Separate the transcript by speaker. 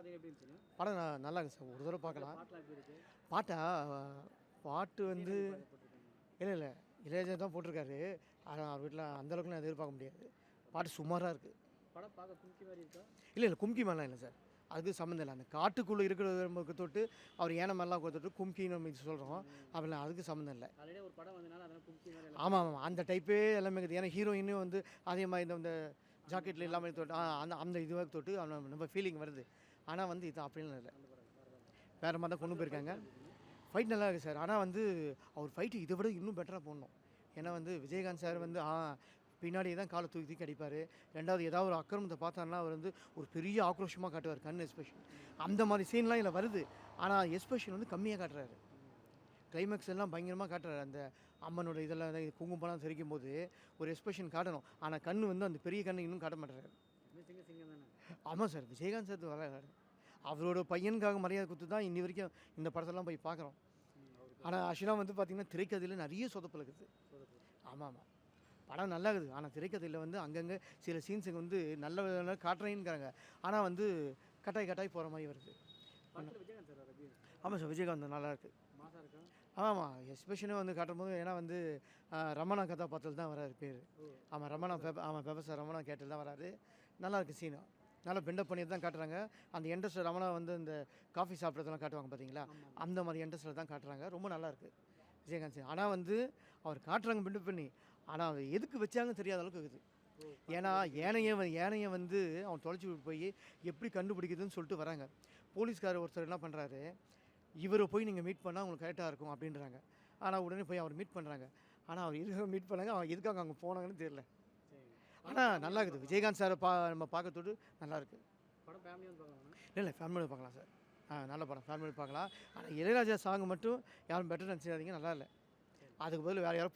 Speaker 1: பார்த்தீங்க எப்படி இருந்துச்சுங்க?
Speaker 2: படம் நல்லா இருக்கு சார். ஒரு தடவை பார்க்கலாம்.
Speaker 1: பாட்டுலாம் எப்படி இருக்கு?
Speaker 2: பாட்டா பாட்டு வந்து
Speaker 1: விஜய் பாட்டு போட்டுருக்காங்க.
Speaker 2: இல்ல. இளையராஜா தான் போட்டிருக்காரு. ஆனா அவர் வீட்ல அந்த அளவுக்கு நான் எதிர்பார்க்க முடியாது. பாட்டு சுமாரா இருக்கு.
Speaker 1: படம் பார்க்க கும்கி மாரி இருக்கா?
Speaker 2: இல்ல கும்கி மேலாம் இல்ல சார். அதுக்கு சம்மந்தம் இல்ல. அந்த காட்டுக்குள்ள இருக்கிற தொட்டு அவர் யானை மேலாம் கொடுத்துட்டு கும்கின்னு நம்ம சொல்றோம். அப்படிலாம் அதுக்கு சம்மந்தம் இல்ல.
Speaker 1: ஆல்ரெடி ஒரு படம் வந்தனால அதனால கும்கி மாரி
Speaker 2: ஆமா. அந்த டைப்பே எல்லாமே இருக்குது. ஏன்னா ஹீரோயினும் வந்து அதே மாதிரி இந்த ஜாக்கெட்ல எல்லாமே தொட்டு அந்த அந்த இதுவாக தொட்டு நம்ம ஃபீலிங் வருது. ஆனா வந்து இது அப்படிலாம் இல்ல. வேற மாதிரி தான் கொண்டு போயிருக்காங்க. ஃபைட் நல்லா இருக்குது சார். ஆனால் வந்து அவர் ஃபைட்டு இதை விட இன்னும் பெட்டராக போடணும். ஏன்னா வந்து விஜயகாந்த் சார் வந்து பின்னாடியே தான் காலை தூக்கி தூக்கி அடிப்பார். ரெண்டாவது ஏதாவது ஒரு அக்கிரமத்தை பார்த்தாருன்னா அவர் வந்து ஒரு பெரிய ஆக்ரோஷமாக காட்டுவார் கண் எக்ஸ்பிரஷன். அந்த மாதிரி சீன்லாம் இதில் வருது. ஆனால் எக்ஸ்பிரஷன் வந்து கம்மியாக காட்டுறாரு. கிளைமேக்ஸ் எல்லாம் பயங்கரமாக காட்டுறாரு. அந்த அம்மனோட இதெல்லாம் குங்குமம்லாம் தெரிக்கும் போது ஒரு எக்ஸ்பிரஷன் காட்டணும். ஆனால் கண் வந்து அந்த பெரிய கண்ணு இன்னும் காட்ட மாட்டுறாரு.
Speaker 1: சிங்கம் தானே?
Speaker 2: ஆமாம் சார். விஜயகாந்த் சார் வர அவரோட பையனுக்காக மரியாதை கொடுத்து தான் இன்னி வரைக்கும் இந்த படத்தெல்லாம் போய் பார்க்குறோம். ஆனால் ஆக்சுவலாக வந்து பார்த்திங்கன்னா திரைக்கதையில் நிறைய சொதப்பல் இருக்குது. ஆமாம். படம் நல்லா இருக்குது. ஆனால் திரைக்கதையில் வந்து அங்கங்கே சில சீன்ஸுக்கு வந்து நல்ல காட்டுறேங்கிறாங்க. ஆனால் வந்து கட்டாய் போகிற மாதிரி வருது.
Speaker 1: விஜயகாந்த் சார் எப்படி?
Speaker 2: ஆமாம் சார். விஜயகாந்த் நல்லா இருக்குது.
Speaker 1: மாசா இருக்கா?
Speaker 2: ஆமாம். எஸ்பெஷலாக வந்து காட்டும்போது ஏன்னா வந்து ரமணா கதாபாத்திரத்தில் தான் வராரு பேர். ஆமாம் ரமணா பெபசா ரமணா கேட்டில் தான் வராரு. நல்லா இருக்குது சீனு. நல்லா பில்டப் பண்ணி தான் காட்டுறாங்க. அந்த என்ட்ரஸ்ட்டில் ரமணா வந்து இந்த காஃபி சாப்பிட்றதெல்லாம் காட்டுவாங்க பார்த்தீங்களா, அந்த மாதிரி என்ட்ரஸ்ட்டில் தான் காட்டுறாங்க. ரொம்ப நல்லாயிருக்கு விஜயகாந்த் சார். ஆனால் வந்து அவர் காட்டுறாங்க பில்டப் பண்ணி. ஆனால் அதை எதுக்கு வச்சாங்கன்னு தெரியாத அளவுக்கு இருக்குது. ஏன்னா யானையை வந்து அவன் தொலைச்சி விட்டு போய் எப்படி கண்டுபிடிக்குதுன்னு சொல்லிட்டு வராங்க. போலீஸ்காரர் ஒருத்தர் என்ன பண்ணுறாரு, இவரை போய் நீங்கள் மீட் பண்ணால் உங்களுக்கு கரெக்டாக இருக்கும் அப்படின்றாங்க. ஆனால் உடனே போய் அவர் மீட் பண்ணுறாங்க. ஆனால் அவர் இருக்க மீட் பண்ணாங்க. அவன் எதுக்காக அங்கே போனாங்கன்னு தெரியல. ஆனால் நல்லா இருக்குது. விஜயகாந்த் சாரை நம்ம பார்க்கறதோடு நல்லாயிருக்கு.
Speaker 1: படம் ஃபேமிலி வந்து பார்க்கலாம்?
Speaker 2: இல்லை ஃபேமிலியோட பார்க்கலாம் சார். நல்ல படம் ஃபேமிலியோட பார்க்கலாம். ஆனால் இளையராஜா சாங் மட்டும் யாரும் பெட்டர் நினச்சிடாதீங்க. நல்லா இல்லை. அதுக்கு பதில் வேறு யாரும்